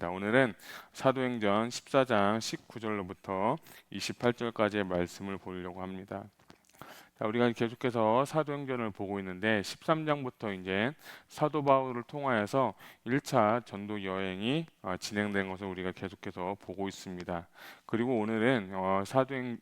자, 오늘은 사도행전 14장 19절로부터 28절까지의 말씀을 보려고 합니다. 자, 우리가 계속해서 사도행전을 보고 있는데 13장부터 이제 사도 바울을 통하여서 1차 전도 여행이 진행된 것을 우리가 계속해서 보고 있습니다. 그리고 오늘은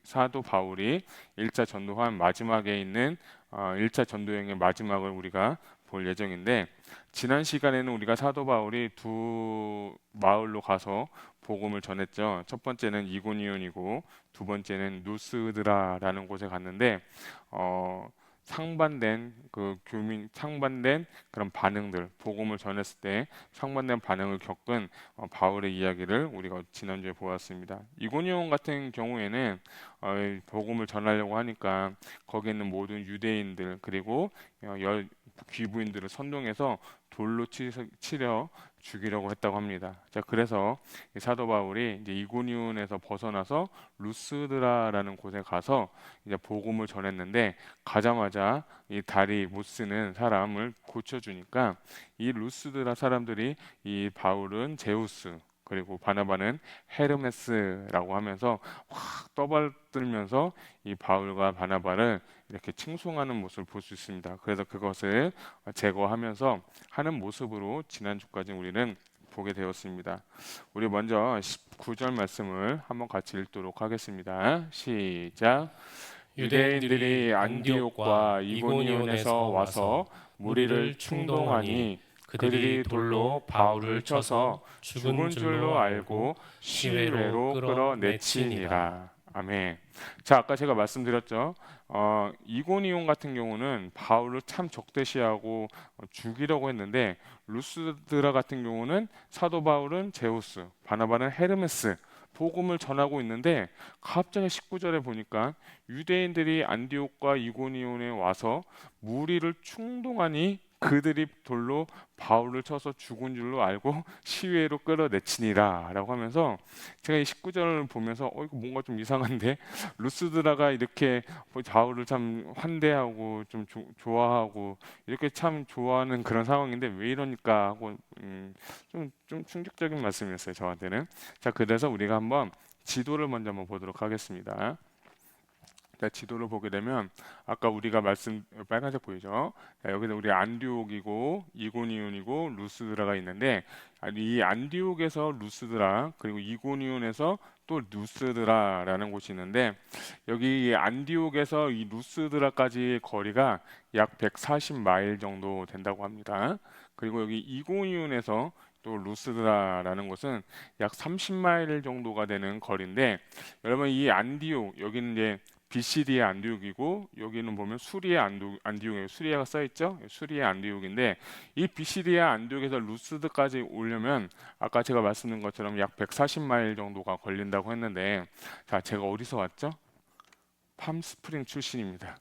사도 바울이 1차 전도한 마지막에 있는 1차 전도 여행의 마지막을 우리가 볼 예정인데, 지난 시간에는 우리가 사도 바울이 두 마을로 가서 복음을 전했죠. 첫 번째는 이고니온이고 두 번째는 누스드라라는 곳에 갔는데, 어, 상반된 그런 반응들, 복음을 전했을 때 상반된 반응을 겪은 바울의 이야기를 우리가 지난주에 보았습니다. 이고니온 같은 경우에는 복음을 전하려고 하니까 거기 있는 모든 유대인들 그리고 귀부인들을 선동해서 돌로 치려 죽이려고 했다고 합니다. 자, 그래서 이 사도 바울이 이제 이고니온에서 벗어나서 루스드라라는 곳에 가서 이제 복음을 전했는데, 가자마자 이 다리 못 쓰는 사람을 고쳐주니까 이 루스드라 사람들이 이 바울은 제우스 그리고 바나바는 헤르메스라고 하면서 확 떠받들면서 이 바울과 바나바를 이렇게 칭송하는 모습을 볼 수 있습니다. 그래서 그것을 제거하면서 하는 모습으로 지난주까지 우리는 보게 되었습니다. 우리 먼저 19절 말씀을 한번 같이 읽도록 하겠습니다. 시작. 유대인들이 유대인들이 안디옥과 안디옥과 이고니온에서 이고니온에서 와서 와서 무리를 무리를 충동하니 충동하니 그들이 그들이 돌로 돌로 바울을 바울을 쳐서 쳐서 죽은 죽은 줄로 줄로 알고 알고 시외로 시위로 끌어내치니라. 끌어내치니라. 아멘. 자, 아까 제가 말씀드렸죠. 이고니온 같은 경우는 바울을 참 적대시하고 죽이려고 했는데, 루스드라 같은 경우는 사도 바울은 제우스, 바나바는 헤르메스 복음을 전하고 있는데, 갑자기 19절에 보니까 유대인들이 안디옥과 이고니온에 와서 무리를 충동하니 그들이 돌로 바울을 쳐서 죽은 줄로 알고 시외로 끌어내치니라 라고 하면서, 제가 이 19절을 보면서 이거 뭔가 좀 이상한데 루스드라가 이렇게 바울을 참 환대하고 좀 좋아하고 이렇게 참 좋아하는 그런 상황인데 왜 이러니까 하고 좀 충격적인 말씀이었어요, 저한테는. 자, 그래서 우리가 한번 지도를 먼저 한번 보도록 하겠습니다. 자, 지도를 보게 되면 아까 우리가 말씀 빨간색 보이죠? 자, 여기는 우리 안디옥이고 이고니온이고 루스드라가 있는데, 이 안디옥에서 루스드라 그리고 이고니온에서 또 루스드라라는 곳이 있는데, 여기 이 안디옥에서 이 루스드라까지 거리가 약 140마일 정도 된다고 합니다. 그리고 여기 이고니온에서 또 루스드라라는 곳은 약 30마일 정도가 되는 거리인데, 여러분 이 안디옥 여기는 이제 BCD의 안디옥이고 여기는 보면 수리의 안디옥이에요. 수리아가 써 있죠? 수리의 안디옥인데, 이 BCD의 안디옥에서 루스드까지 오려면 아까 제가 말씀드린 것처럼 약 140마일 정도가 걸린다고 했는데, 자, 제가 어디서 왔죠? 팜스프링 출신입니다.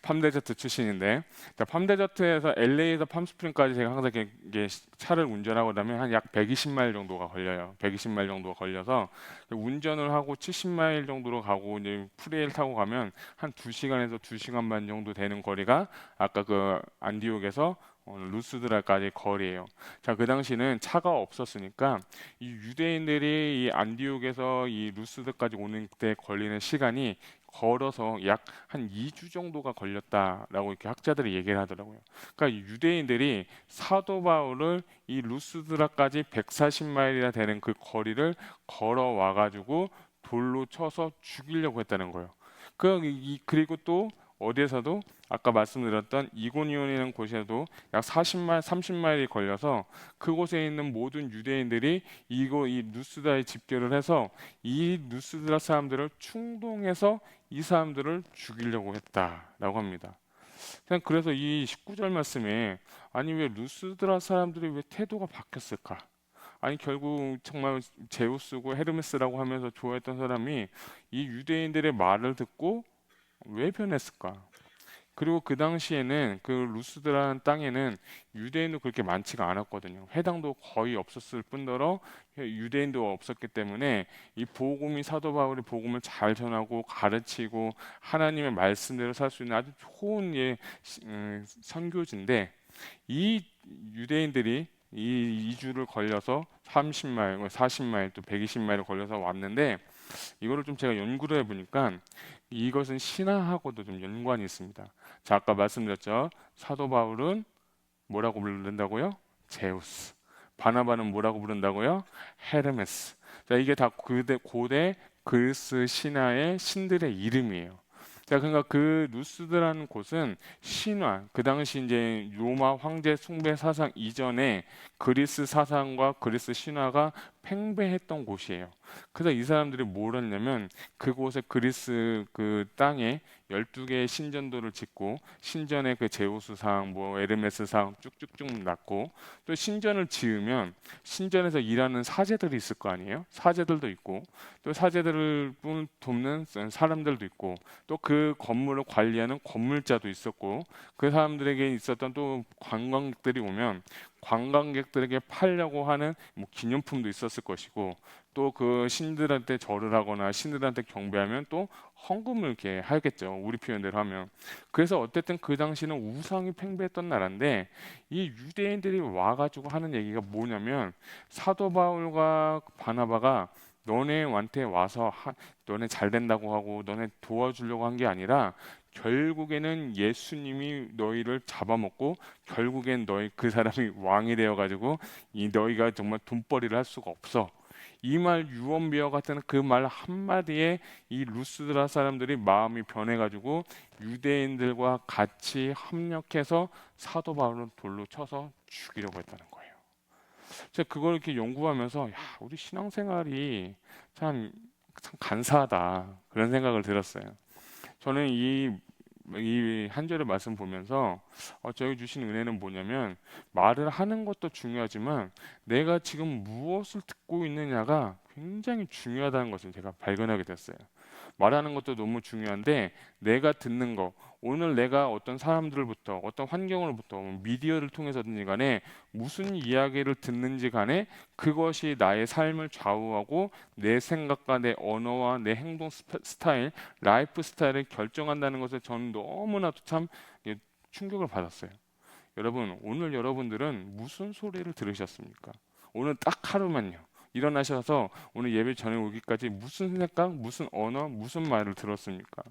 팜데저트 출신인데, 자, 팜데저트에서 LA에서 팜스프링까지 제가 항상 이게 차를 운전하고 나면 한 약 120마일 정도가 걸려요. 120마일 정도가 걸려서 운전을 하고 70마일 정도로 가고 이제 프레일 타고 가면 한 2시간에서 2시간 반 정도 되는 거리가 아까 그 안디옥에서 루스드라까지 거리예요. 자, 그 당시는 차가 없었으니까 이 유대인들이 이 안디옥에서 이 루스드까지 오는 때 걸리는 시간이 걸어서 약 한 2주 정도가 걸렸다라고 이렇게 학자들이 얘기를 하더라고요. 그러니까 유대인들이 사도 바울을 이 루스드라까지 140마일이나 되는 그 거리를 걸어와 가지고 돌로 쳐서 죽이려고 했다는 거예요. 그리고 또 어디에서도 아까 말씀드렸던 이고니온이라는 곳에도 약 40마일, 30마일이 걸려서 그곳에 있는 모든 유대인들이 이 누스드라에 집결을 해서 이 누스드라 사람들을 충동해서 이 사람들을 죽이려고 했다라고 합니다. 그래서 이 19절 말씀에, 아니 왜 루스드라 사람들이 왜 태도가 바뀌었을까? 아니 결국 정말 제우스고 헤르메스라고 하면서 좋아했던 사람이 이 유대인들의 말을 듣고 왜 변했을까? 그리고 그 당시에는 그 루스드라는 땅에는 유대인도 그렇게 많지가 않았거든요. 회당도 거의 없었을 뿐더러 유대인도 없었기 때문에 이 사도 바울이 복음을 잘 전하고 가르치고 하나님의 말씀대로 살 수 있는 아주 좋은 선교지인데, 이 유대인들이 이 2주를 걸려서 30마일, 40마일 또 120마일을 걸려서 왔는데 이거를 좀 제가 연구를 해보니까 이것은 신화하고도 좀 연관이 있습니다. 자, 아까 말씀드렸죠. 사도 바울은 뭐라고 부른다고요? 제우스. 바나바는 뭐라고 부른다고요? 헤르메스. 자, 이게 다 고대 그리스 신화의 신들의 이름이에요. 자, 그러니까 그 루스드라는 곳은 신화, 그 당시 이제 로마 황제 숭배 사상 이전에 그리스 사상과 그리스 신화가 팽배했던 곳이에요. 그래서 이 사람들이 뭘 했냐면 그곳에 그리스 그 땅에 12개의 신전도를 짓고 신전에 그 제우스상, 뭐 에르메스상 쭉쭉쭉 났고 또 신전을 지으면 신전에서 일하는 사제들이 있을 거 아니에요? 사제들도 있고 또 사제들을 돕는 사람들도 있고 또 그 건물을 관리하는 건물자도 있었고 그 사람들에게 있었던 또 관광객들이 오면 관광객들에게 팔려고 하는 뭐 기념품도 있었을 것이고 또 그 신들한테 절을 하거나 신들한테 경배하면 또 헌금을 이렇게 하겠죠. 우리 표현대로 하면. 그래서 어쨌든 그 당시는 우상이 팽배했던 나라인데 이 유대인들이 와가지고 하는 얘기가 뭐냐면 사도 바울과 바나바가 너네한테 와서 너네 잘 된다고 하고 너네 도와주려고 한 게 아니라 결국에는 예수님이 너희를 잡아먹고 결국엔 너희 그 사람이 왕이 되어가지고 이 너희가 정말 돈벌이를 할 수가 없어. 이 말 유언비어 같은 그 말 한마디에 이 루스드라 사람들이 마음이 변해가지고 유대인들과 같이 합력해서 사도 바울을 돌로 쳐서 죽이려고 했다는 거예요. 제가 그걸 이렇게 연구하면서 야, 우리 신앙생활이 참 간사하다 그런 생각을 들었어요. 저는 이 한 절의 말씀 보면서 저희 주신 은혜는 뭐냐면 말을 하는 것도 중요하지만 내가 지금 무엇을 듣고 있느냐가 굉장히 중요하다는 것을 제가 발견하게 됐어요. 말하는 것도 너무 중요한데 내가 듣는 거 오늘 내가 어떤 사람들부터 어떤 환경으로부터 미디어를 통해서든지 간에 무슨 이야기를 듣는지 간에 그것이 나의 삶을 좌우하고 내 생각과 내 언어와 내 행동 스타일, 라이프 스타일을 결정한다는 것에 저는 너무나도 참 충격을 받았어요. 여러분, 오늘 여러분들은 무슨 소리를 들으셨습니까? 오늘 딱 하루만요. 일어나셔서 오늘 예배 전에 오기까지 무슨 생각, 무슨 언어, 무슨 말을 들었습니까?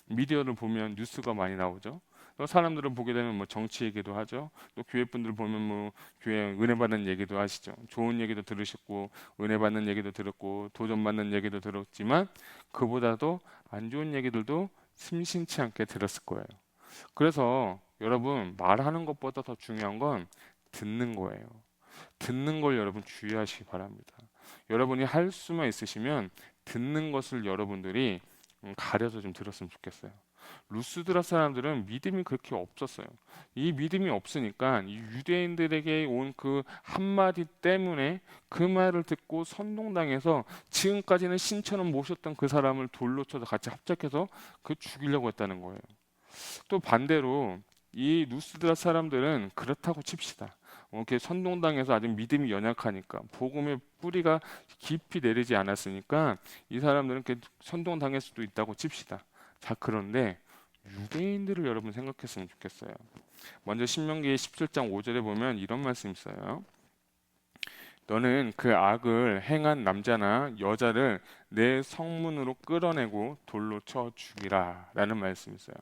미디어를 보면 뉴스가 많이 나오죠. 또 사람들을 보게 되면 뭐 정치 얘기도 하죠. 또 교회 분들 보면 뭐 교회 은혜 받는 얘기도 하시죠. 좋은 얘기도 들으셨고 은혜 받는 얘기도 들었고 도전 받는 얘기도 들었지만 그보다도 안 좋은 얘기들도 심심치 않게 들었을 거예요. 그래서 여러분 말하는 것보다 더 중요한 건 듣는 거예요. 듣는 걸 여러분 주의하시기 바랍니다. 여러분이 할 수만 있으시면 듣는 것을 여러분들이 가려서 좀 들었으면 좋겠어요. 루스드라 사람들은 믿음이 그렇게 없었어요. 이 믿음이 없으니까 이 유대인들에게 온 그 한마디 때문에 그 말을 듣고 선동당해서 지금까지는 신처럼 모셨던 그 사람을 돌로 쳐서 같이 합작해서 그 죽이려고 했다는 거예요. 또 반대로 이 루스드라 사람들은 그렇다고 칩시다. 이렇게 선동당해서 아직 믿음이 연약하니까 복음의 뿌리가 깊이 내리지 않았으니까 이 사람들은 이렇게 선동당할 수도 있다고 칩시다. 자, 그런데 유대인들을 여러분 생각했으면 좋겠어요. 먼저 신명기 17장 5절에 보면 이런 말씀이 있어요. 너는 그 악을 행한 남자나 여자를 내 성문으로 끌어내고 돌로 쳐 죽이라 라는 말씀이 있어요.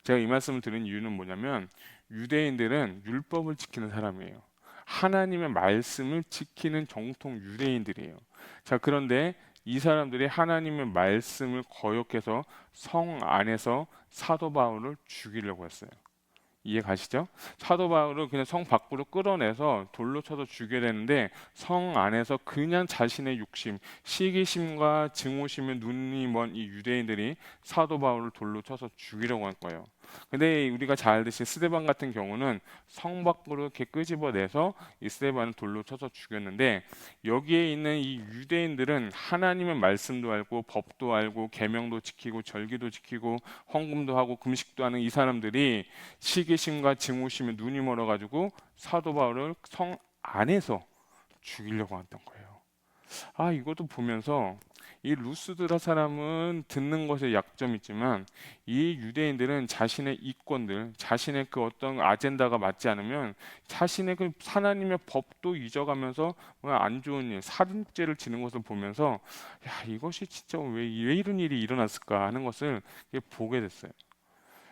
제가 이 말씀을 드린 이유는 뭐냐면 유대인들은 율법을 지키는 사람이에요. 하나님의 말씀을 지키는 정통 유대인들이에요. 자, 그런데 이 사람들이 하나님의 말씀을 거역해서 성 안에서 사도 바울을 죽이려고 했어요. 이해 가시죠? 사도 바울을 그냥 성 밖으로 끌어내서 돌로 쳐서 죽여야 되는데 성 안에서 그냥 자신의 욕심, 시기심과 증오심에 눈이 먼 이 유대인들이 사도 바울을 돌로 쳐서 죽이려고 할 거예요. 근데 우리가 잘 알듯이 스데반 같은 경우는 성 밖으로 이렇게 끄집어내서 이 스데반을 돌로 쳐서 죽였는데 여기에 있는 이 유대인들은 하나님의 말씀도 알고 법도 알고 계명도 지키고 절기도 지키고 헌금도 하고 금식도 하는 이 사람들이 시기심과 증오심에 눈이 멀어가지고 사도 바울을 성 안에서 죽이려고 했던 거예요. 이것도 보면서 이 루스드라 사람은 듣는 것에 약점이 있지만 이 유대인들은 자신의 이권들, 자신의 그 어떤 아젠다가 맞지 않으면 자신의 그 하나님의 법도 잊어가면서 뭔가 안 좋은 일, 살인죄를 지는 것을 보면서 야, 이것이 진짜 왜 이런 일이 일어났을까 하는 것을 보게 됐어요.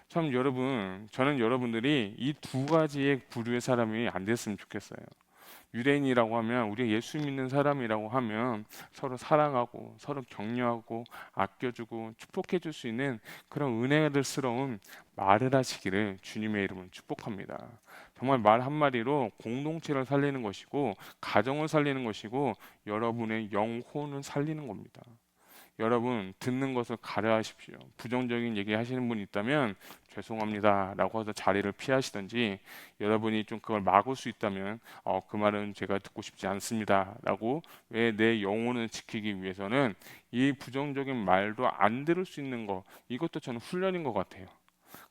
참 여러분, 저는 여러분들이 이 두 가지의 부류의 사람이 안 됐으면 좋겠어요. 유대인이라고 하면 우리 예수 믿는 사람이라고 하면 서로 사랑하고 서로 격려하고 아껴주고 축복해 줄 수 있는 그런 은혜들스러운 말을 하시기를 주님의 이름으로 축복합니다. 정말 말 한마디로 공동체를 살리는 것이고 가정을 살리는 것이고 여러분의 영혼을 살리는 겁니다. 여러분 듣는 것을 가려하십시오. 부정적인 얘기 하시는 분이 있다면 죄송합니다 라고 해서 자리를 피하시든지, 여러분이 좀 그걸 막을 수 있다면 그 말은 제가 듣고 싶지 않습니다 라고, 왜 내 영혼을 지키기 위해서는 이 부정적인 말도 안 들을 수 있는 거, 이것도 저는 훈련인 것 같아요.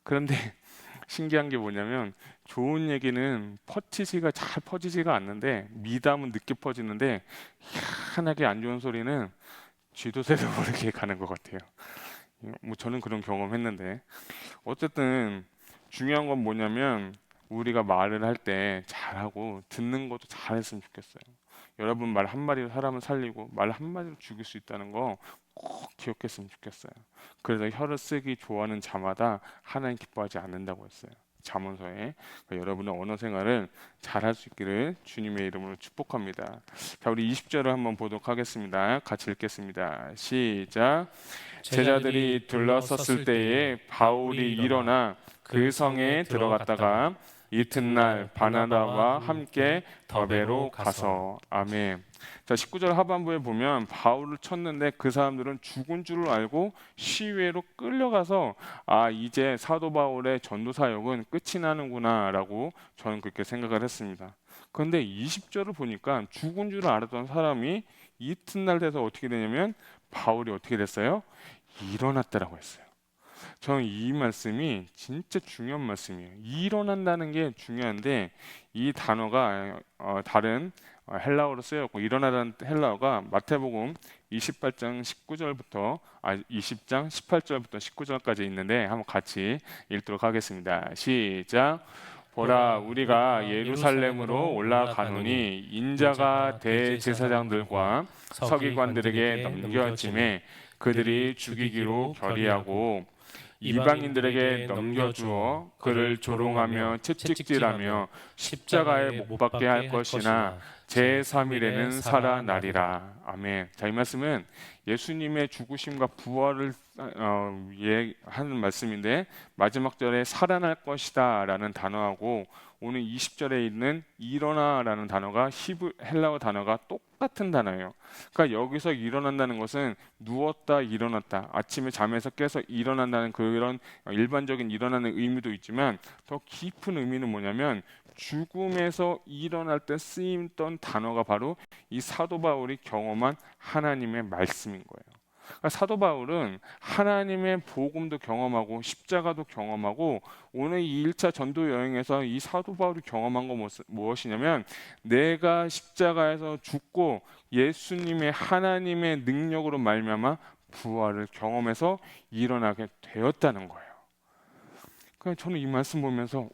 그런데 신기한 게 뭐냐면 좋은 얘기는 잘 퍼지지가 않는데 미담은 늦게 퍼지는데, 희한하게 안 좋은 소리는 쥐도 새도 모르게 가는 것 같아요. 뭐 저는 그런 경험했는데, 어쨌든 중요한 건 뭐냐면 우리가 말을 할 때 잘하고 듣는 것도 잘했으면 좋겠어요. 여러분 말 한마디로 사람을 살리고 말 한마디로 죽일 수 있다는 거 꼭 기억했으면 좋겠어요. 그래서 혀를 쓰기 좋아하는 자마다 하나님 기뻐하지 않는다고 했어요. 잠언서에. 그러니까 여러분의 언어 생활을 잘할 수 있기를 주님의 이름으로 축복합니다. 자, 우리 20절을 한번 보도록 하겠습니다. 같이 읽겠습니다. 시작. 제자들이 둘러섰을 때에 바울이 일어나 그 성에 들어갔다가 이튿날 바나바와 함께 더베로 가서. 아멘. 자, 19절 하반부에 보면 바울을 쳤는데 그 사람들은 죽은 줄을 알고 시외로 끌려가서 이제 사도 바울의 전도 사역은 끝이 나는구나라고 저는 그렇게 생각을 했습니다. 그런데 20절을 보니까 죽은 줄을 알았던 사람이 이튿날 돼서 어떻게 되냐면 바울이 어떻게 됐어요? 일어났다라고 했어요. 저는 이 말씀이 진짜 중요한 말씀이에요. 일어난다는 게 중요한데 이 단어가 다른 헬라어로 쓰였고, 일어나라는 헬라어가 마태복음 28장 19절부터 20장 18절부터 19절까지 있는데 한번 같이 읽도록 하겠습니다. 시작. 보라, 우리가 예루살렘으로 올라가노니 인자가 대제사장들과 서기관들에게 넘겨짐에 그들이 죽이기로 결의하고 이방인들에게 넘겨주어 그를 조롱하며 채찍질하며 십자가에 못 박게 할 것이나 제3일에는 살아나리라. 아멘. 자, 이 말씀은 예수님의 죽으심과 부활을 하는 말씀인데, 마지막 절에 살아날 것이다 라는 단어하고 오늘 20절에 있는 일어나라는 단어가 헬라어 단어가 똑같은 단어예요. 그러니까 여기서 일어난다는 것은 누웠다 일어났다, 아침에 잠에서 깨서 일어난다는 그런 일반적인 일어나는 의미도 있지만, 더 깊은 의미는 뭐냐면 죽음에서 일어날 때 쓰임던 단어가 바로 이 사도 바울이 경험한 하나님의 말씀인 거예요. 그러니까 사도 바울은 하나님의 복음도 경험하고 십자가도 경험하고, 오늘 이 1차 전도 여행에서 이 사도 바울이 경험한 건 무엇이냐면 내가 십자가에서 죽고 예수님의 하나님의 능력으로 말미암아 부활을 경험해서 일어나게 되었다는 거예요. 그러니까 저는 이 말씀 보면서 와,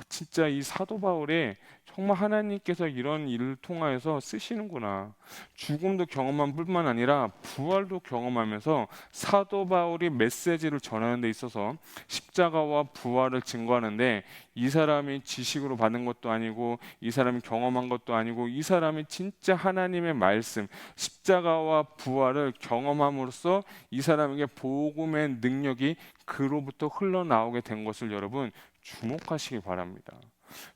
진짜 이 사도 바울의 정말 하나님께서 이런 일을 통하여서 쓰시는구나. 죽음도 경험한 뿐만 아니라 부활도 경험하면서 사도 바울이 메시지를 전하는 데 있어서 십자가와 부활을 증거하는데, 이 사람이 지식으로 받은 것도 아니고 이 사람이 경험한 것도 아니고 이 사람이 진짜 하나님의 말씀 십자가와 부활을 경험함으로써 이 사람에게 복음의 능력이 그로부터 흘러나오게 된 것을 여러분 주목하시기 바랍니다.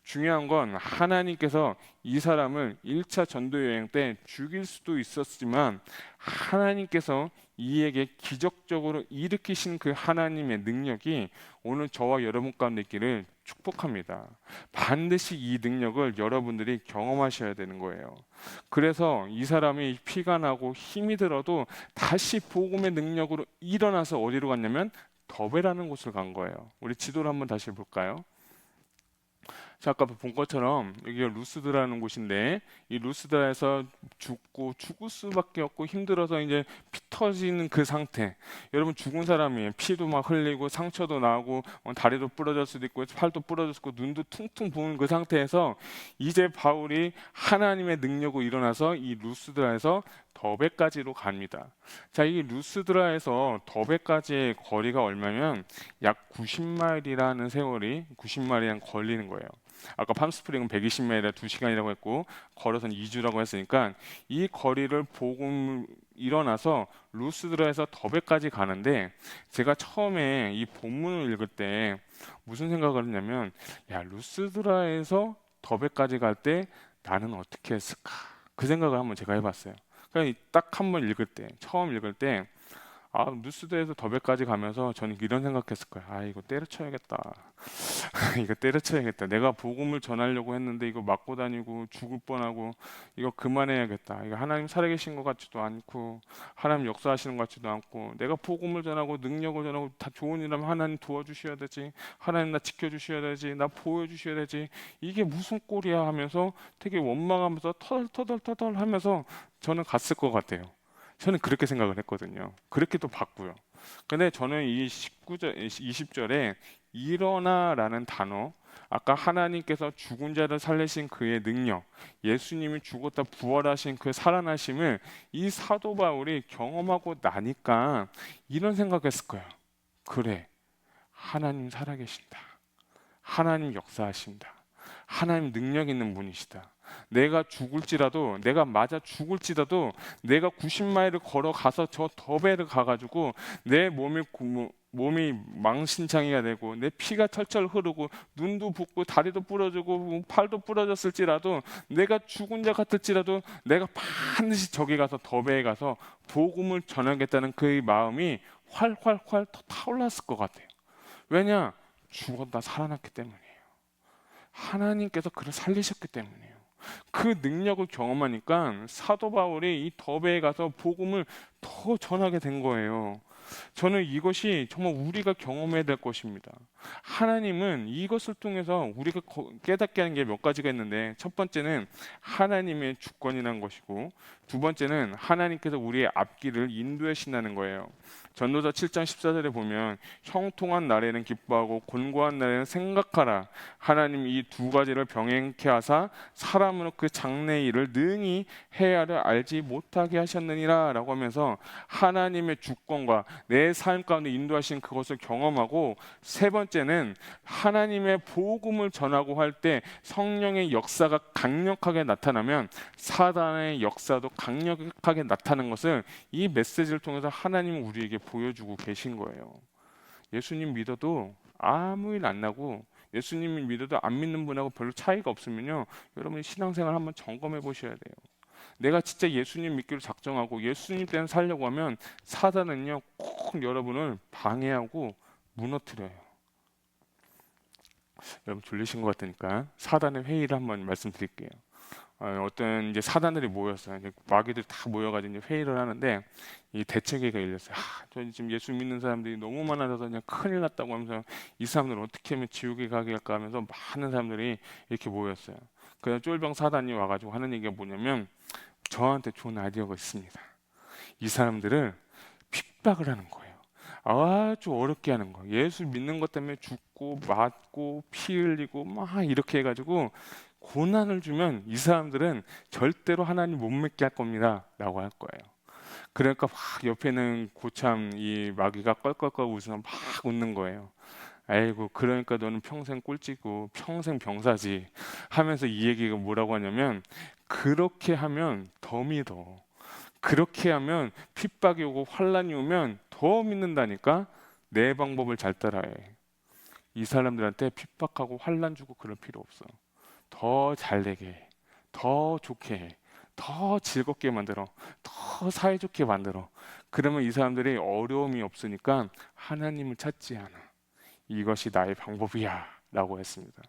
중요한 건 하나님께서 이 사람을 1차 전도 여행 때 죽일 수도 있었지만 하나님께서 이에게 기적적으로 일으키신 그 하나님의 능력이 오늘 저와 여러분 가운데 있기를 축복합니다. 반드시 이 능력을 여러분들이 경험하셔야 되는 거예요. 그래서 이 사람이 피가 나고 힘이 들어도 다시 복음의 능력으로 일어나서 어디로 갔냐면 더베라는 곳을 간 거예요. 우리 지도를 한번 다시 볼까요? 자, 아까 본 것처럼 여기가 루스드라는 곳인데 이 루스드라에서 죽을 수밖에 없고 힘들어서 이제 피 터지는 그 상태. 여러분 죽은 사람이 피도 막 흘리고 상처도 나고 다리도 부러질 수도 있고 팔도 부러질 수도 있고 눈도 퉁퉁 부은 그 상태에서 이제 바울이 하나님의 능력으로 일어나서 이 루스드라에서 더베까지로 갑니다. 자, 이 루스드라에서 더베까지의 거리가 얼마면 약 90마일이라는 세월이 90마일이랑 걸리는 거예요. 아까 팜스프링은 120마일이라 2시간이라고 했고 걸어서는 2주라고 했으니까 이 거리를 복음 일어나서 루스드라에서 더베까지 가는데 제가 처음에 이 본문을 읽을 때 무슨 생각을 했냐면 야, 루스드라에서 더베까지 갈 때 나는 어떻게 했을까? 그 생각을 한번 제가 해봤어요. 그러니까 딱 한 번 읽을 때 처음 읽을 때 루스드에서 더베까지 가면서 저는 이런 생각했을 거예요. 이거 때려쳐야겠다. 이거 때려쳐야겠다. 내가 복음을 전하려고 했는데 이거 맞고 다니고 죽을 뻔하고 이거 그만해야겠다. 이거 하나님 살아계신 것 같지도 않고 하나님 역사하시는 것 같지도 않고 내가 복음을 전하고 능력을 전하고 다 좋은 일하면 하나님 도와주셔야 되지. 하나님 나 지켜주셔야 되지. 나 보여주셔야 되지. 이게 무슨 꼴이야 하면서 되게 원망하면서 터덜터덜 하면서 저는 갔을 것 같아요. 저는 그렇게 생각을 했거든요. 그렇게 또 봤고요. 근데 저는 이 19절, 20절에 일어나라는 단어, 아까 하나님께서 죽은 자를 살리신 그의 능력, 예수님이 죽었다 부활하신 그 살아나심을 이 사도 바울이 경험하고 나니까 이런 생각했을 거예요. 그래, 하나님 살아계신다. 하나님 역사하신다. 하나님 능력 있는 분이시다. 내가 죽을지라도 내가 맞아 죽을지라도 내가 90마일을 걸어가서 저 더베를 가가지고 내 몸이 망신창이가 되고 내 피가 철철 흐르고 눈도 붓고 다리도 부러지고 팔도 부러졌을지라도 내가 죽은 자 같을지라도 내가 반드시 저기 가서 더베에 가서 복음을 전하겠다는 그의 마음이 활활활 타올랐을 것 같아요. 왜냐? 죽었다 살아났기 때문이에요. 하나님께서 그를 살리셨기 때문이에요. 그 능력을 경험하니까 사도 바울이 이 더베에 가서 복음을 더 전하게 된 거예요. 저는 이것이 정말 우리가 경험해야 될 것입니다. 하나님은 이것을 통해서 우리가 깨닫게 하는 게 몇 가지가 있는데 첫 번째는 하나님의 주권이라는 것이고 두 번째는 하나님께서 우리의 앞길을 인도하신다는 거예요. 전도서 7장 14절에 보면 형통한 날에는 기뻐하고 곤고한 날에는 생각하라. 하나님 이 두 가지를 병행케 하사 사람으로 그 장래의 일을 능히 헤아려 알지 못하게 하셨느니라 라고 하면서 하나님의 주권과 내 삶 가운데 인도하신 그것을 경험하고 세 번째는 하나님의 복음을 전하고 할 때 성령의 역사가 강력하게 나타나면 사단의 역사도 강력하게 나타나는 것을 이 메시지를 통해서 하나님은 우리에게 보여주고 계신 거예요. 예수님 믿어도 아무 일 안 나고 예수님을 믿어도 안 믿는 분하고 별로 차이가 없으면요, 여러분이 신앙생활 한번 점검해 보셔야 돼요. 내가 진짜 예수님 믿기로 작정하고 예수님 때문에 살려고 하면 사단은요 꼭 여러분을 방해하고 무너뜨려요. 여러분 졸리신 것 같으니까 사단의 회의를 한번 말씀드릴게요. 어떤 이제 사단들이 모였어요. 이제 마귀들이 다 모여가지고 이제 회의를 하는데 이 대책회의가 열렸어요. 저 지금 예수 믿는 사람들이 너무 많아져서 그냥 큰일 났다고 하면서 이 사람들을 어떻게 하면 지옥에 가게 할까 하면서 많은 사람들이 이렇게 모였어요. 그래서 쫄병 사단이 와가지고 하는 얘기가 뭐냐면 저한테 좋은 아이디어가 있습니다. 이 사람들을 핍박을 하는 거예요. 아주 어렵게 하는 거예요. 예수 믿는 것 때문에 죽고 맞고 피 흘리고 막 이렇게 해가지고 고난을 주면 이 사람들은 절대로 하나님 못 믿게 할 겁니다 라고 할 거예요. 그러니까 막 옆에는 고참 이 마귀가 껄껄껄 웃으면서 막 웃는 거예요. 아이고 그러니까 너는 평생 꼴찌고 평생 병사지 하면서 이 얘기가 뭐라고 하냐면 그렇게 하면 더 믿어. 그렇게 하면 핍박이 오고 환란이 오면 더 믿는다니까. 내 방법을 잘 따라해. 이 사람들한테 핍박하고 환란 주고 그럴 필요 없어. 더 잘되게 해. 더 좋게 해. 더 즐겁게 만들어. 더 사이좋게 만들어. 그러면 이 사람들이 어려움이 없으니까 하나님을 찾지 않아. 이것이 나의 방법이야 라고 했습니다.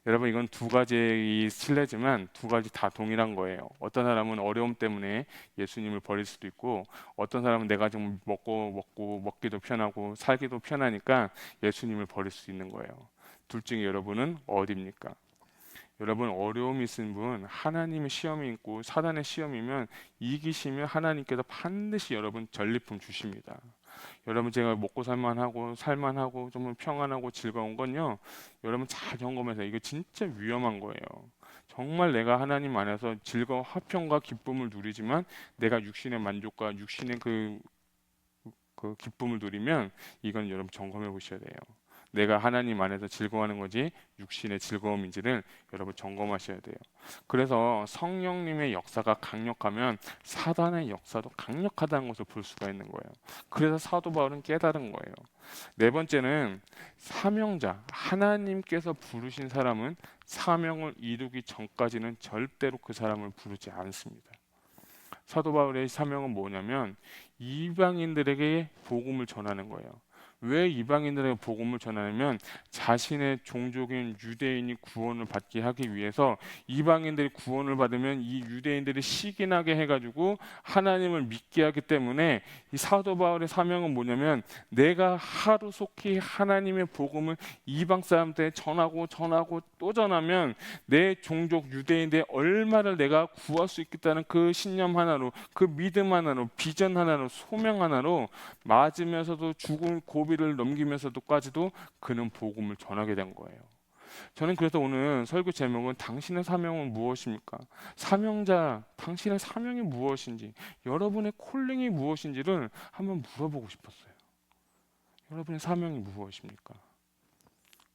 여러분 이건 두 가지의 신뢰지만 두 가지 다 동일한 거예요. 어떤 사람은 어려움 때문에 예수님을 버릴 수도 있고 어떤 사람은 내가 좀 먹기도 편하고 살기도 편하니까 예수님을 버릴 수 있는 거예요. 둘 중에 여러분은 어디입니까? 여러분 어려움이 있는 분 하나님의 시험이 있고 사단의 시험이면 이기시면 하나님께서 반드시 여러분 전리품 주십니다. 여러분 제가 먹고 살만하고 좀 평안하고 즐거운 건요. 여러분 잘 점검해서 이거 진짜 위험한 거예요. 정말 내가 하나님 안에서 즐거워 화평과 기쁨을 누리지만 내가 육신의 만족과 육신의 그 기쁨을 누리면 이건 여러분 점검해 보셔야 돼요. 내가 하나님 안에서 즐거워하는 거지 육신의 즐거움인지를 여러분 점검하셔야 돼요. 그래서 성령님의 역사가 강력하면 사단의 역사도 강력하다는 것을 볼 수가 있는 거예요. 그래서 사도 바울은 깨달은 거예요. 네 번째는 사명자, 하나님께서 부르신 사람은 사명을 이루기 전까지는 절대로 그 사람을 부르지 않습니다. 사도 바울의 사명은 뭐냐면 이방인들에게 복음을 전하는 거예요. 왜 이방인들에게 복음을 전하냐면 자신의 종족인 유대인이 구원을 받게 하기 위해서 이방인들이 구원을 받으면 이 유대인들이 시기나게 해가지고 하나님을 믿게 하기 때문에 이 사도 바울의 사명은 뭐냐면 내가 하루속히 하나님의 복음을 이방 사람들에 전하고 또 전하면 내 종족 유대인들의 얼마를 내가 구할 수 있겠다는 그 신념 하나로, 그 믿음 하나로, 비전 하나로, 소명 하나로 맞으면서도 죽은 고비를 넘기면서도까지도 그는 복음을 전하게 된 거예요. 저는 그래서 오늘 설교 제목은 당신의 사명은 무엇입니까? 사명자, 당신의 사명이 무엇인지, 여러분의 콜링이 무엇인지를 한번 물어보고 싶었어요. 여러분의 사명이 무엇입니까?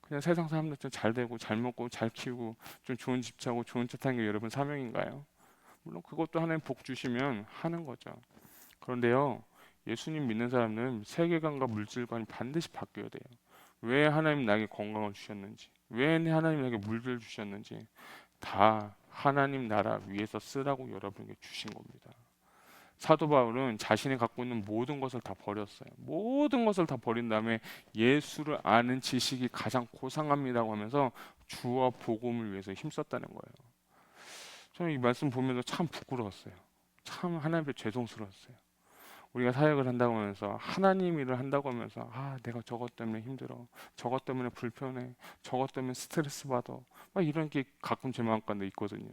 그냥 세상 사람들처럼 잘 되고 잘 먹고 잘 키우고 좀 좋은 집 사고 좋은 차 타는 게 여러분 사명인가요? 물론 그것도 하나님 복 주시면 하는 거죠. 그런데요, 예수님 믿는 사람은 세계관과 물질관이 반드시 바뀌어야 돼요. 왜 하나님 나에게 건강을 주셨는지, 왜 하나님 나에게 물질을 주셨는지 다 하나님 나라 위에서 쓰라고 여러분에게 주신 겁니다. 사도 바울은 자신이 갖고 있는 모든 것을 다 버렸어요. 모든 것을 다 버린 다음에 예수를 아는 지식이 가장 고상합니다고 하면서 주와 복음을 위해서 힘썼다는 거예요. 저는 이 말씀 보면서 참 부끄러웠어요. 참 하나님 앞에 죄송스러웠어요. 우리가 사역을 한다고 하면서 하나님 일을 한다고 하면서 내가 저것 때문에 힘들어, 저것 때문에 불편해, 저것 때문에 스트레스 받아, 막 이런 게 가끔 제 마음가운데 있거든요.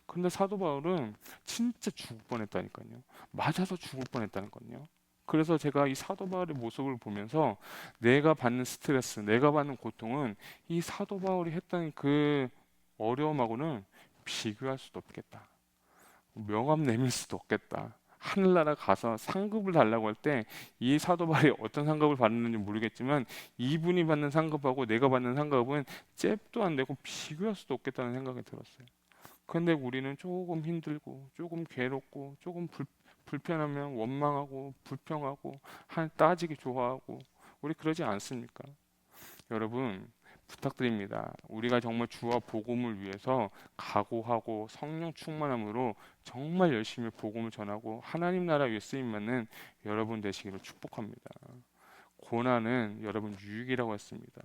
근데 사도 바울은 진짜 죽을 뻔했다니까요. 맞아서 죽을 뻔했다니까요. 그래서 제가 이 사도 바울의 모습을 보면서 내가 받는 스트레스, 내가 받는 고통은 이 사도 바울이 했던 그 어려움하고는 비교할 수도 없겠다. 명함 내밀 수도 없겠다. 하늘나라 가서 상급을 달라고 할 때 이 사도 바울이 어떤 상급을 받는지 모르겠지만 이분이 받는 상급하고 내가 받는 상급은 잽도 안 되고 비교할 수도 없겠다는 생각이 들었어요. 그런데 우리는 조금 힘들고 조금 괴롭고 조금 불편하면 원망하고 불평하고 따지기 좋아하고 우리 그러지 않습니까? 여러분 부탁드립니다. 우리가 정말 주와 복음을 위해서 각오하고 성령 충만함으로 정말 열심히 복음을 전하고 하나님 나라 위에 쓰임 받는 여러분 되시기를 축복합니다. 고난은 여러분 유익이라고 했습니다.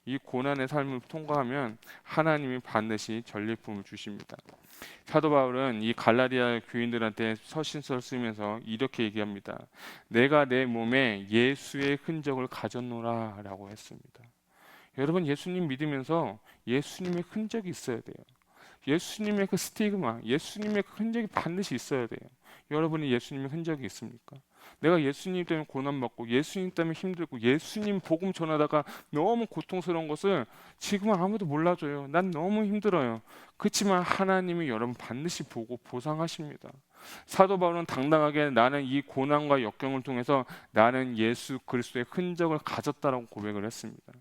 이 고난의 삶을 통과하면 하나님이 반드시 전리품을 주십니다. 사도 바울은 이 갈라디아 교인들한테 서신서를 쓰면서 이렇게 얘기합니다. 내가 내 몸에 예수의 흔적을 가졌노라라고 했습니다. 여러분 예수님 믿으면서 예수님의 흔적이 있어야 돼요. 예수님의 그 스티그마, 예수님의 그 흔적이 반드시 있어야 돼요. 여러분이 예수님의 흔적이 있습니까? 내가 예수님 때문에 고난받고 예수님 때문에 힘들고 예수님 복음 전하다가 너무 고통스러운 것을 지금은 아무도 몰라줘요. 난 너무 힘들어요. 그렇지만 하나님이 여러분 반드시 보고 보상하십니다. 사도 바울은 당당하게 나는 이 고난과 역경을 통해서 나는 예수 그리스도의 흔적을 가졌다라고 고백을 했습니다.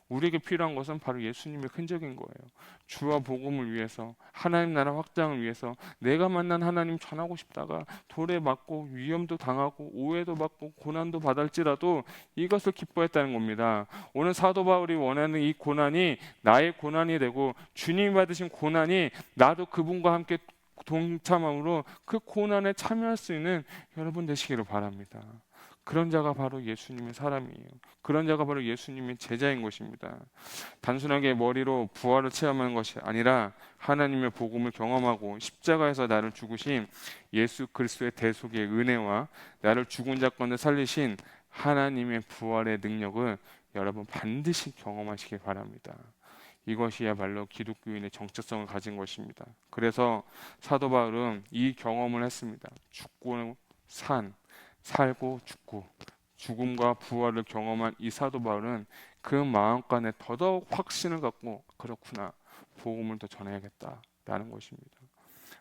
우리에게 필요한 것은 바로 예수님의 흔적인 거예요. 주와 복음을 위해서 하나님 나라 확장을 위해서 내가 만난 하나님 전하고 싶다가 돌에 맞고 위험도 당하고 오해도 받고 고난도 받을지라도 이것을 기뻐했다는 겁니다. 오늘 사도 바울이 원하는 이 고난이 나의 고난이 되고 주님이 받으신 고난이 나도 그분과 함께 동참함으로 그 고난에 참여할 수 있는 여러분 되시기를 바랍니다. 그런 자가 바로 예수님의 사람이에요. 그런 자가 바로 예수님의 제자인 것입니다. 단순하게 머리로 부활을 체험하는 것이 아니라 하나님의 복음을 경험하고 십자가에서 나를 죽으신 예수 그리스도의 대속의 은혜와 나를 죽은 자 가운데 살리신 하나님의 부활의 능력을 여러분 반드시 경험하시길 바랍니다. 이것이야말로 기독교인의 정체성을 가진 것입니다. 그래서 사도 바울은 이 경험을 했습니다. 죽고 산, 살고 죽고 죽음과 부활을 경험한 이 사도 바울은 그 마음간에 더더욱 확신을 갖고 그렇구나, 복음을 더 전해야겠다라는 것입니다.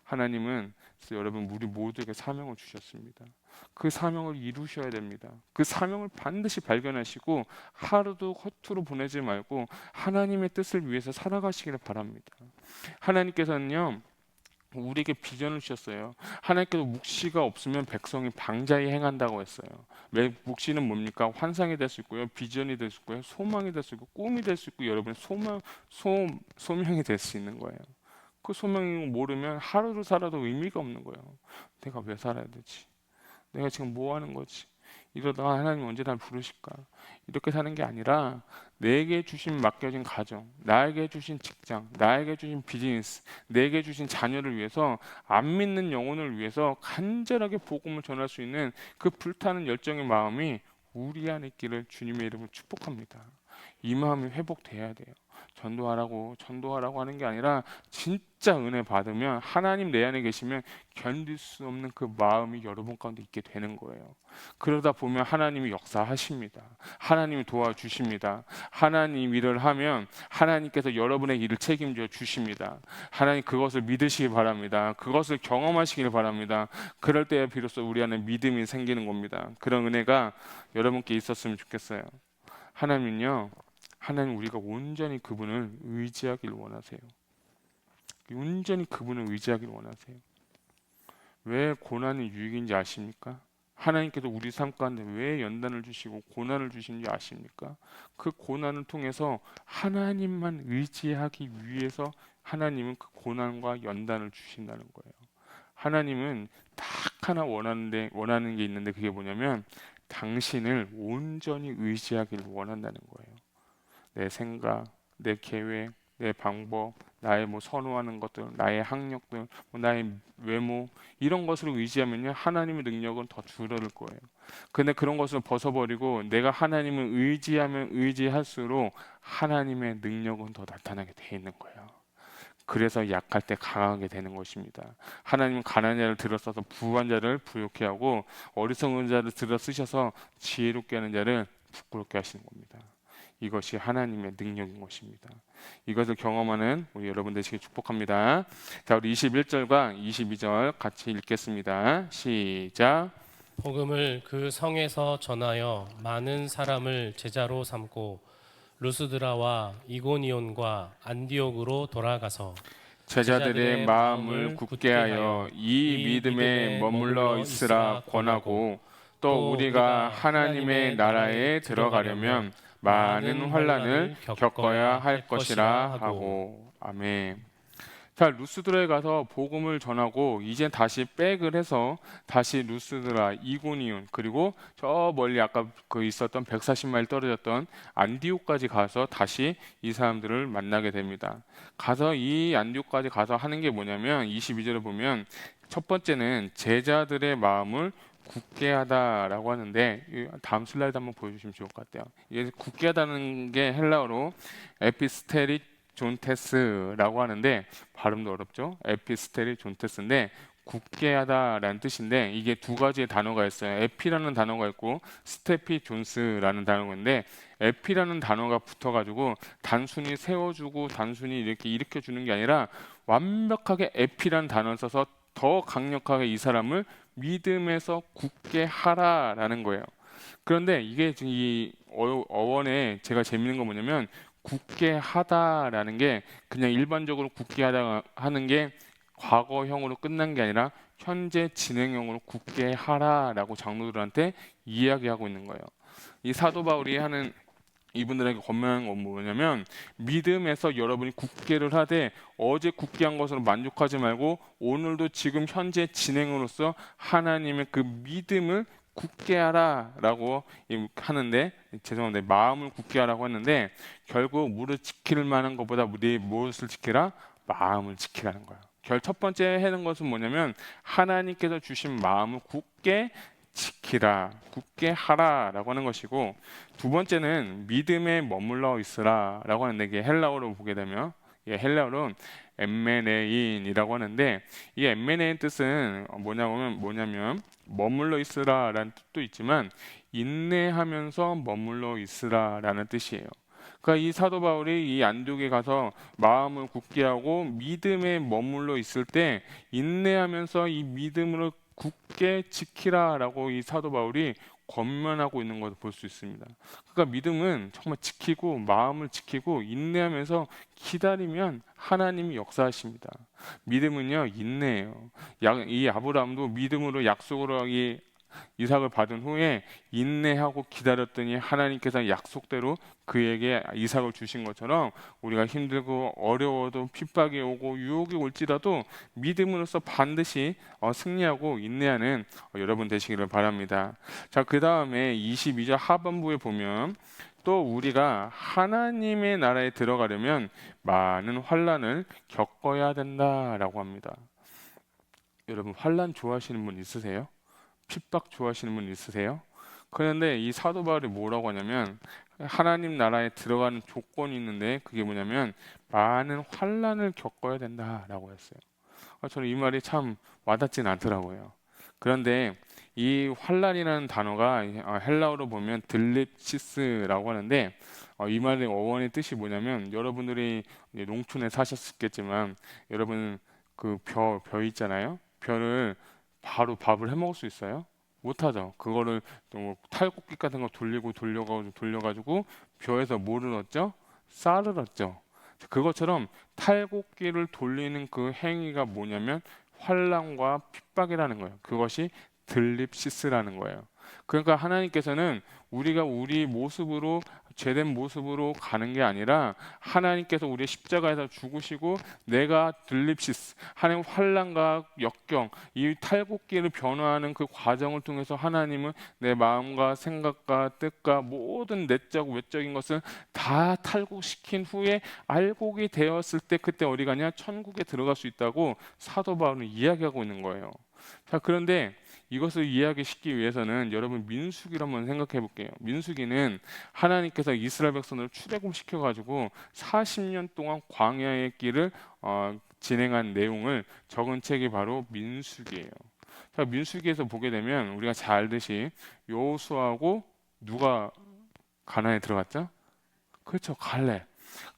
하나님은 여러분 우리 모두에게 사명을 주셨습니다. 그 사명을 이루셔야 됩니다. 그 사명을 반드시 발견하시고 하루도 허투루 보내지 말고 하나님의 뜻을 위해서 살아가시기를 바랍니다. 하나님께서는요, 우리에게 비전을 주셨어요. 하나님께서 묵시가 없으면 백성이 방자히 행한다고 했어요. 묵시는 뭡니까? 환상이 될 수 있고요, 비전이 될 수 있고요, 소망이 될 수 있고, 꿈이 될 수 있고, 여러분의 소명이 될 수 있는 거예요. 그 소명을 모르면 하루를 살아도 의미가 없는 거예요. 내가 왜 살아야 되지? 내가 지금 뭐 하는 거지? 이러다가 하나님 언제 날 부르실까? 이렇게 사는 게 아니라 내게 주신 맡겨진 가정, 나에게 주신 직장, 나에게 주신 비즈니스, 내게 주신 자녀를 위해서, 안 믿는 영혼을 위해서 간절하게 복음을 전할 수 있는 그 불타는 열정의 마음이 우리 안에 있기를 주님의 이름으로 축복합니다. 이 마음이 회복돼야 돼요. 전도하라고 하는 게 아니라 진짜 은혜 받으면, 하나님 내 안에 계시면 견딜 수 없는 그 마음이 여러분 가운데 있게 되는 거예요. 그러다 보면 하나님이 역사하십니다. 하나님이 도와주십니다. 하나님 일을 하면 하나님께서 여러분의 일을 책임져 주십니다. 하나님 그것을 믿으시기 바랍니다. 그것을 경험하시길 바랍니다. 그럴 때에 비로소 우리 안에 믿음이 생기는 겁니다. 그런 은혜가 여러분께 있었으면 좋겠어요. 하나님은요, 하나님 우리가 온전히 그분을 의지하길 원하세요. 온전히 그분을 의지하길 원하세요. 왜 고난이 유익인지 아십니까? 하나님께서 우리 삶 가운데 왜 연단을 주시고 고난을 주시는지 아십니까? 그 고난을 통해서 하나님만 의지하기 위해서 하나님은 그 고난과 연단을 주신다는 거예요. 하나님은 딱 하나 원하는 게 있는데, 그게 뭐냐면 당신을 온전히 의지하기를 원한다는 거예요. 내 생각, 내 계획, 내 방법, 나의 선호하는 것들, 나의 학력들, 나의 외모, 이런 것을 의지하면요, 하나님의 능력은 더 줄어들 거예요. 근데 그런 것을 벗어버리고 내가 하나님을 의지하면 의지할수록 하나님의 능력은 더 나타나게 돼 있는 거예요. 그래서 약할 때 강하게 되는 것입니다. 하나님은 가난한 자를 들어서서 부유한 자를 부욕해 하고, 어리석은 자를 들어 쓰셔서 지혜롭게 하는 자를 부끄럽게 하시는 겁니다. 이것이 하나님의 능력인 것입니다. 이것을 경험하는 우리 여러분 되시길 축복합니다. 자, 우리 21절과 22절 같이 읽겠습니다. 시작. 복음을 그 성에서 전하여 많은 사람을 제자로 삼고 루스드라와 이고니온과 안디옥으로 돌아가서 제자들의 마음을 굳게 하여 이 믿음에 머물러 있으라 권하고, 또 우리가 하나님의 나라에 들어가려면 많은 환난을 겪어야 할 것이라 하고. 아멘. 자, 루스드라에 가서 복음을 전하고 이제 다시 백을 해서 다시 루스드라, 이고니온, 그리고 저 멀리 아까 그 있었던 140마일 떨어졌던 안디옥까지 가서 다시 이 사람들을 만나게 됩니다. 가서 이 안디옥까지 가서 하는 게 뭐냐면 22절에 보면 첫 번째는 제자들의 마음을 굳게 하다라고 하는데, 다음 슬라이드 한번 보여주시면 좋을 것 같아요. 이게 굳게 하다는 게 헬라어로 에피스테리 존테스라고 하는데, 발음도 어렵죠? 에피스테리 존테스인데 굳게 하다라는 뜻인데, 이게 두 가지의 단어가 있어요. 에피라는 단어가 있고 스테피 존스라는 단어가 있는데, 에피라는 단어가 붙어가지고 단순히 세워주고 단순히 이렇게 일으켜주는 게 아니라 완벽하게 에피라는 단어를 써서 더 강력하게 이 사람을 믿음에서 굳게 하라라는 거예요. 그런데 이게 지금 이 어원에 제가 재밌는 건 뭐냐면, 굳게 하다라는 게 그냥 일반적으로 굳게 하다 하는 게 과거형으로 끝난 게 아니라 현재 진행형으로 굳게 하라라고 장로들한테 이야기하고 있는 거예요. 이 사도 바울이 하는, 이분들에게 권면하는 건 뭐냐면, 믿음에서 여러분이 굳게를 하되 어제 굳게 한 것으로 만족하지 말고 오늘도 지금 현재 진행으로서 하나님의 그 믿음을 굳게 하라라고 하는데, 죄송한데 마음을 굳게 하라고 했는데, 결국 무릇 지킬 만한 것보다 네 무엇을 지키라? 마음을 지키라는 거예요. 첫 번째 하는 것은 뭐냐면 하나님께서 주신 마음을 굳게 지키라, 굳게 하라라고 하는 것이고, 두 번째는 믿음에 머물러 있으라라고 하는데, 이게 헬라어로 보게 되면 헬라어로는 엠메네인이라고 하는데, 이 엠메네인 뜻은 뭐냐면 머물러 있으라라는 뜻도 있지만 인내하면서 머물러 있으라라는 뜻이에요. 그러니까 이 사도 바울이 이 안디옥에 가서 마음을 굳게 하고 믿음에 머물러 있을 때 인내하면서 이 믿음을 굳게 지키라라고 이 사도 바울이 권면하고 있는 것을 볼 수 있습니다. 그러니까 믿음은 정말 지키고 마음을 지키고 인내하면서 기다리면 하나님이 역사하십니다. 믿음은요 인내예요. 이 아브라함도 믿음으로 약속으로 이 이삭을 받은 후에 인내하고 기다렸더니 하나님께서 약속대로 그에게 이삭을 주신 것처럼 우리가 힘들고 어려워도 핍박이 오고 유혹이 올지라도 믿음으로써 반드시 승리하고 인내하는 여러분 되시기를 바랍니다. 자, 그 다음에 22절 하반부에 보면 또 우리가 하나님의 나라에 들어가려면 많은 환난을 겪어야 된다라고 합니다. 여러분 환난 좋아하시는 분 있으세요? 핍박 좋아하시는 분 있으세요? 그런데 이 사도 바울이 뭐라고 하냐면 하나님 나라에 들어가는 조건이 있는데 그게 뭐냐면 많은 환난을 겪어야 된다라고 했어요. 저는 이 말이 참 와닿진 않더라고요. 그런데 이 환난이라는 단어가 헬라어로 보면 들립시스라고 하는데 이 말의 어원의 뜻이 뭐냐면 여러분들이 이제 농촌에 사셨겠지만 여러분 그 벼 있잖아요. 벼를 바로 밥을 해 먹을 수 있어요? 못하죠. 그거를 또 탈곡기 같은 거 돌려가지고 벼에서 뭐를 얻죠? 쌀을 얻죠. 그것처럼 탈곡기를 돌리는 그 행위가 뭐냐면 환난과 핍박이라는 거예요. 그것이 들립시스라는 거예요. 그러니까 하나님께서는 우리가 우리 모습으로 죄된 모습으로 가는 게 아니라 하나님께서 우리의 십자가에서 죽으시고 내가 들립시스 하는 환난과 역경 이 탈곡기를 변화하는 그 과정을 통해서 하나님은 내 마음과 생각과 뜻과 모든 내적 외적인 것을 다 탈곡시킨 후에 알곡이 되었을 때 그때 어디 가냐 천국에 들어갈 수 있다고 사도 바울은 이야기하고 있는 거예요. 자, 그런데 이것을 이해하기 위해서는 여러분 민수기를 한번 생각해 볼게요. 민수기는 하나님께서 이스라엘 백성을 출애굽시켜 가지고 40년 동안 광야의 길을 진행한 내용을 적은 책이 바로 민수기예요. 자, 민수기에서 보게 되면 우리가 잘 알듯이 여호수아하고 누가 가나안에 들어갔죠? 그렇죠, 갈렙.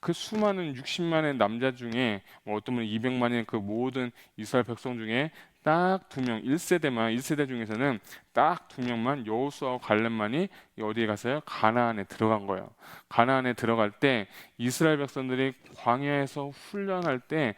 그 수많은 60만의 남자 중에 어떤 분은 200만의 그 모든 이스라엘 백성 중에 딱 2명 1세대 중에서는 딱 2명만 여호수아와 갈렙만이 어디에 갔어요? 가나안에 들어간 거예요. 가나안에 들어갈 때 이스라엘 백성들이 광야에서 훈련할 때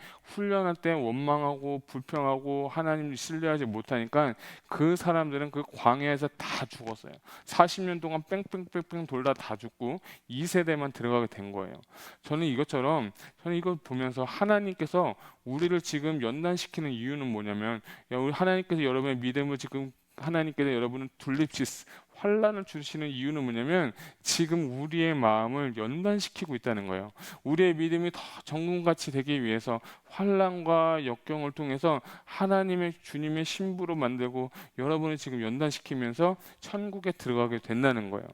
원망하고 불평하고 하나님 신뢰하지 못하니까 그 사람들은 그 광야에서 다 죽었어요. 40년 동안 뺑뺑뺑뺑 돌다 다 죽고 2세대만 들어가게 된 거예요. 저는 이걸 보면서 하나님께서 우리를 지금 연단시키는 이유는 뭐냐면 우리 하나님께서 여러분의 믿음을 지금 하나님께서 여러분은 둘립시스 환난을 주시는 이유는 뭐냐면 지금 우리의 마음을 연단시키고 있다는 거예요. 우리의 믿음이 더 정금같이 되기 위해서 환난과 역경을 통해서 하나님의 주님의 신부로 만들고 여러분을 지금 연단시키면서 천국에 들어가게 된다는 거예요.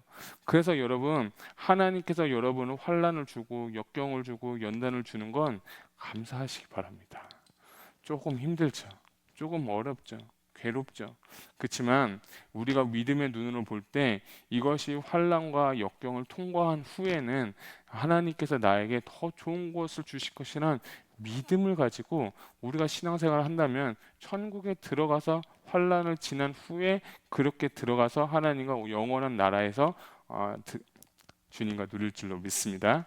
그래서 여러분 하나님께서 여러분을 환난을 주고 역경을 주고 연단을 주는 건 감사하시기 바랍니다. 조금 힘들죠. 조금 어렵죠. 괴롭죠. 그렇지만 우리가 믿음의 눈으로 볼 때 이것이 환난과 역경을 통과한 후에는 하나님께서 나에게 더 좋은 것을 주실 것이란 믿음을 가지고 우리가 신앙생활을 한다면 천국에 들어가서 환난을 지난 후에 그렇게 들어가서 하나님과 영원한 나라에서 주님과 누릴 줄로 믿습니다.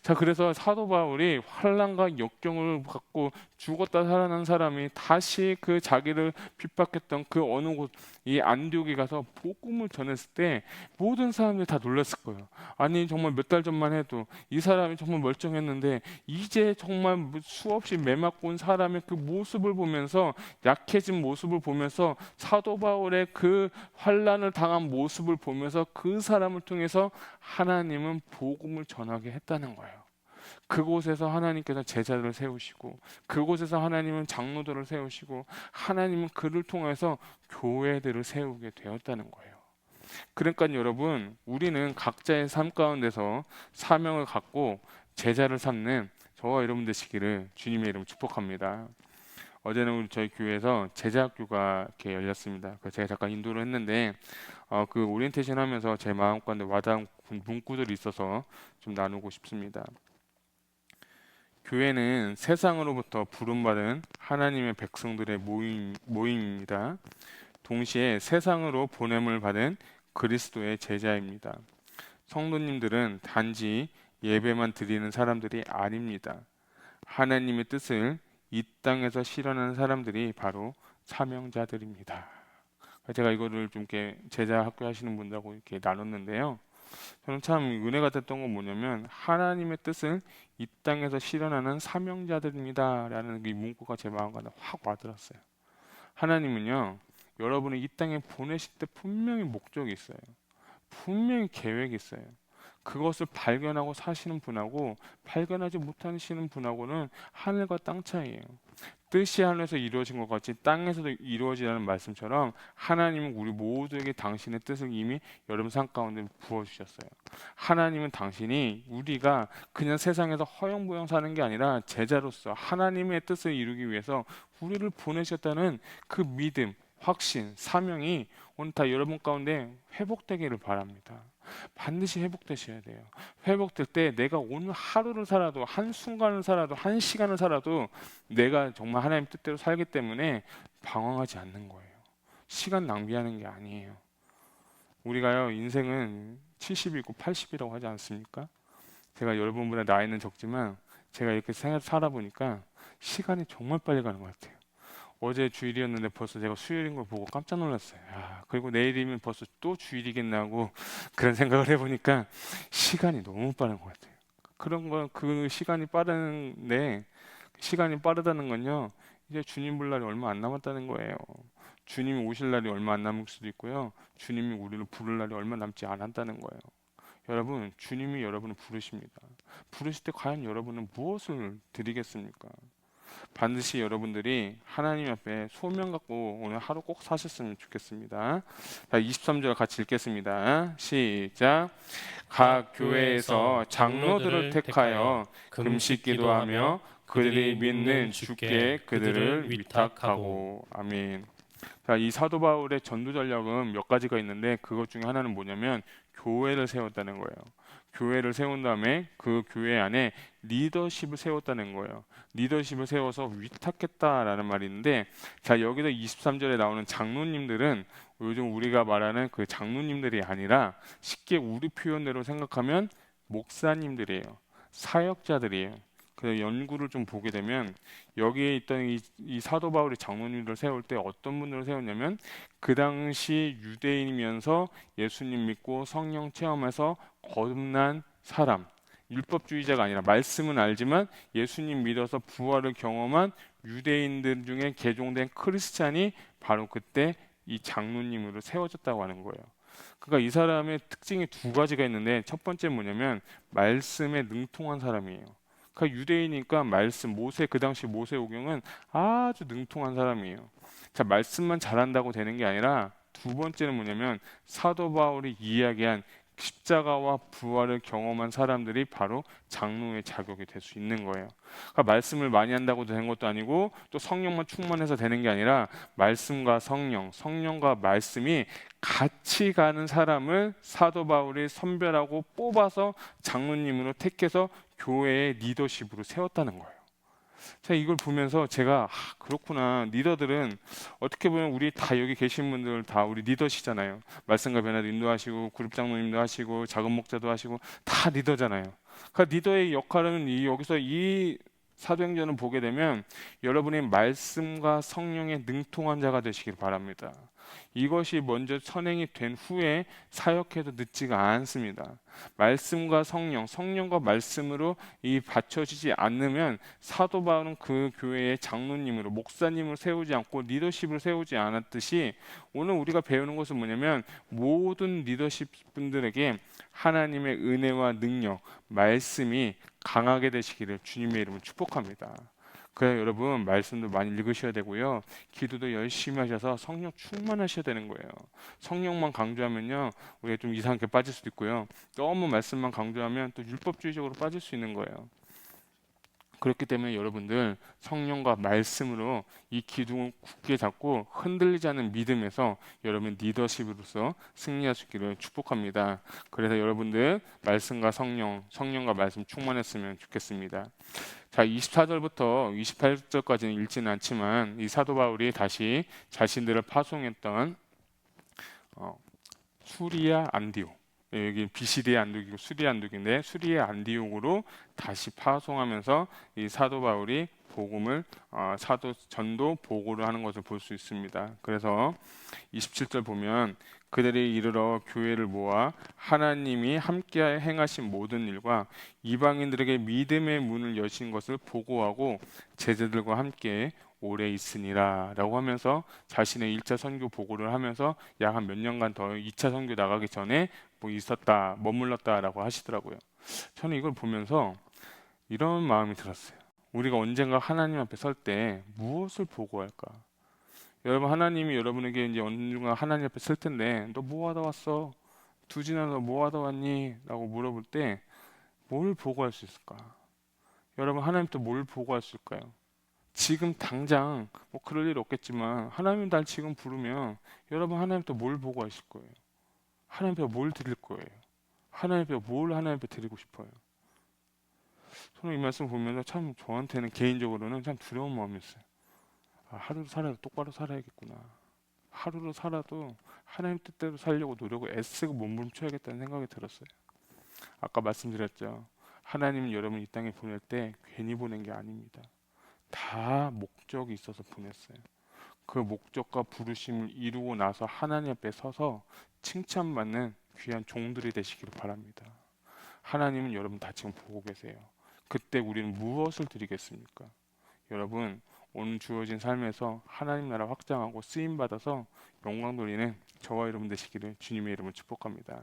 자, 그래서 사도 바울이 환난과 역경을 갖고 죽었다 살아난 사람이 다시 그 자기를 핍박했던 그 어느 곳 이 안디옥에 가서 복음을 전했을 때 모든 사람들이 다 놀랐을 거예요. 아니 정말 몇 달 전만 해도 이 사람이 정말 멀쩡했는데 이제 정말 수없이 매맞고 온 사람의 그 모습을 보면서 약해진 모습을 보면서 사도 바울의 그 환난을 당한 모습을 보면서 그 사람을 통해서 하나님은 복음을 전하게 했다는 거예요. 그곳에서 하나님께서 제자들을 세우시고 그곳에서 하나님은 장로들을 세우시고 하나님은 그를 통해서 교회들을 세우게 되었다는 거예요. 그러니까 여러분, 우리는 각자의 삶 가운데서 사명을 갖고 제자를 삼는 저와 여러분 되시기를 주님의 이름 축복합니다. 어제는 우리 저희 교회에서 제자학교가 이렇게 열렸습니다. 제가 잠깐 인도를 했는데 그 오리엔테이션 하면서 제 마음 가운데 와닿은 문구들이 있어서 좀 나누고 싶습니다. 교회는 세상으로부터 부름받은 하나님의 백성들의 모임입니다. 동시에 세상으로 보냄을 받은 그리스도의 제자입니다. 성도님들은 단지 예배만 드리는 사람들이 아닙니다. 하나님의 뜻을 이 땅에서 실현하는 사람들이 바로 사명자들입니다. 제가 이거를 좀 이렇게 제자 학교 하시는 분들하고 이렇게 나눴는데요. 저는 참 은혜가 됐던 건 뭐냐면 하나님의 뜻을 이 땅에서 실현하는 사명자들입니다라는 이 문구가 제 마음에 확 와들었어요. 하나님은요, 여러분을 이 땅에 보내실 때 분명히 목적이 있어요. 분명히 계획이 있어요. 그것을 발견하고 사시는 분하고 발견하지 못하시는 분하고는 하늘과 땅 차이예요. 뜻이 하늘에서 이루어진 것 같이 땅에서도 이루어지라는 말씀처럼 하나님은 우리 모두에게 당신의 뜻을 이미 여러분 삶 가운데 부어주셨어요. 하나님은 당신이 우리가 그냥 세상에서 허영부영 사는 게 아니라 제자로서 하나님의 뜻을 이루기 위해서 우리를 보내셨다는 그 믿음, 확신, 사명이 오늘 다 여러분 가운데 회복되기를 바랍니다. 반드시 회복되셔야 돼요. 회복될 때 내가 오늘 하루를 살아도 한순간을 살아도 한 시간을 살아도 내가 정말 하나님 뜻대로 살기 때문에 방황하지 않는 거예요. 시간 낭비하는 게 아니에요. 우리가요, 인생은 70이고 80이라고 하지 않습니까? 제가 여러분보다 나이는 적지만 제가 이렇게 살아보니까 시간이 정말 빨리 가는 것 같아요. 어제 주일이었는데 벌써 제가 수요일인 걸 보고 깜짝 놀랐어요. 그리고 내일이면 벌써 또 주일이겠나 하고 그런 생각을 해보니까 시간이 너무 빠른 것 같아요. 그 시간이 빠른데, 시간이 빠르다는 건요, 이제 주님 볼 날이 얼마 안 남았다는 거예요. 주님이 오실 날이 얼마 안 남을 수도 있고요, 주님이 우리를 부를 날이 얼마 남지 않았다는 거예요. 여러분, 주님이 여러분을 부르십니다. 부르실 때 과연 여러분은 무엇을 드리겠습니까? 반드시 여러분들이 하나님 앞에 소명 갖고 오늘 하루 꼭 사셨으면 좋겠습니다. 자, 23절 같이 읽겠습니다. 시작. 각 교회에서 장로들을 택하여 금식 기도하며 그들이 믿는 주께 그들을 위탁하고. 아멘. 자, 이 사도 바울의 전도 전략은 몇 가지가 있는데 그것 중에 하나는 뭐냐면 교회를 세웠다는 거예요. 교회를 세운 다음에 그 교회 안에 리더십을 세웠다는 거예요. 리더십을 세워서 위탁했다라는 말이 있는데, 자, 여기서 23절에 나오는 장로님들은 요즘 우리가 말하는 그 장로님들이 아니라 쉽게 우리 표현대로 생각하면 목사님들이에요. 사역자들이에요. 그래서 연구를 좀 보게 되면 여기에 있던 이 사도 바울이 장로님들을 세울 때 어떤 분들을 세웠냐면 그 당시 유대인이면서 예수님 믿고 성령 체험해서 거듭난 사람, 율법주의자가 아니라 말씀은 알지만 예수님 믿어서 부활을 경험한 유대인들 중에 개종된 크리스찬이 바로 그때 이 장로님으로 세워졌다고 하는 거예요. 그러니까 이 사람의 특징이 두 가지가 있는데, 첫 번째 뭐냐면 말씀에 능통한 사람이에요. 그러니까 유대인이니까 말씀, 그 당시 모세오경은 아주 능통한 사람이에요. 자, 말씀만 잘한다고 되는 게 아니라 두 번째는 뭐냐면 사도 바울이 이야기한 십자가와 부활을 경험한 사람들이 바로 장로의 자격이 될 수 있는 거예요. 그러니까 말씀을 많이 한다고 되는 것도 아니고 또 성령만 충만해서 되는 게 아니라 말씀과 성령과 말씀이 같이 가는 사람을 사도 바울이 선별하고 뽑아서 장로님으로 택해서 교회의 리더십으로 세웠다는 거예요. 자, 이걸 보면서 제가 그렇구나. 리더들은 어떻게 보면 우리 다 여기 계신 분들 다 우리 리더시잖아요. 말씀과 변화도 인도하시고 그룹 장로님도 하시고 작은 목자도 하시고 다 리더잖아요. 그러니까 리더의 역할은 여기서 이 사도행전을 보게 되면 여러분이 말씀과 성령에 능통한 자가 되시길 바랍니다. 이것이 먼저 선행이 된 후에 사역해도 늦지가 않습니다. 말씀과 성령, 성령과 말씀으로 이 받쳐지지 않으면 사도 바울은 그 교회의 장로님으로 목사님을 세우지 않고 리더십을 세우지 않았듯이 오늘 우리가 배우는 것은 뭐냐면 모든 리더십 분들에게 하나님의 은혜와 능력, 말씀이 강하게 되시기를 주님의 이름으로 축복합니다. 그래 여러분 말씀도 많이 읽으셔야 되고요. 기도도 열심히 하셔서 성령 충만하셔야 되는 거예요. 성령만 강조하면요. 우리가 좀 이상하게 빠질 수도 있고요. 너무 말씀만 강조하면 또 율법주의적으로 빠질 수 있는 거예요. 그렇기 때문에 여러분들 성령과 말씀으로 이 기둥을 굳게 잡고 흔들리지 않는 믿음에서 여러분 리더십으로서 승리하시기를 축복합니다. 그래서 여러분들 말씀과 성령, 성령과 말씀 충만했으면 좋겠습니다. 자, 24절부터 28절까지는 읽지는 않지만 이 사도 바울이 다시 자신들을 파송했던 수리아 안디옥, 여기 비시디아 안디옥이고 수리아 안디옥인데 수리아 안디옥으로 다시 파송하면서 이 사도 바울이 복음을 사도 전도 보고를 하는 것을 볼 수 있습니다. 그래서 27절 보면 그들이 이르러 교회를 모아 하나님이 함께 행하신 모든 일과 이방인들에게 믿음의 문을 여신 것을 보고하고 제자들과 함께 오래 있으니라 라고 하면서 자신의 1차 선교 보고를 하면서 약 한 몇 년간 더 2차 선교 나가기 전에 뭐 있었다 머물렀다 라고 하시더라고요. 저는 이걸 보면서 이런 마음이 들었어요. 우리가 언젠가 하나님 앞에 설 때 무엇을 보고할까? 여러분 하나님이 여러분에게 이제 언젠가 하나님 앞에 설 텐데 너 뭐 하다 왔어? 두진아 너 뭐 하다 왔니? 라고 물어볼 때 뭘 보고할 수 있을까? 여러분 하나님께 뭘 보고할 수 있을까요? 지금 당장 뭐 그럴 일 없겠지만 하나님 날 지금 부르면 여러분 하나님께 뭘 보고하실 거예요? 하나님께 뭘 드릴 거예요? 하나님께 뭘 하나님께 드리고 싶어요? 저는 이 말씀 보면서 참 저한테는 개인적으로는 참 두려운 마음이었어요. 하루를 살아도 똑바로 살아야겠구나. 하루를 살아도 하나님 뜻대로 살려고 노력을 애쓰고 몸부림쳐야겠다는 생각이 들었어요. 아까 말씀드렸죠. 하나님은 여러분 이 땅에 보낼 때 괜히 보낸 게 아닙니다. 다 목적이 있어서 보냈어요. 그 목적과 부르심을 이루고 나서 하나님 앞에 서서 칭찬받는 귀한 종들이 되시기를 바랍니다. 하나님은 여러분 다 지금 보고 계세요. 그때 우리는 무엇을 드리겠습니까? 여러분 오늘 주어진 삶에서 하나님 나라 확장하고 쓰임 받아서 영광 돌리는 저와 여러분 되시기를 주님의 이름으로 축복합니다.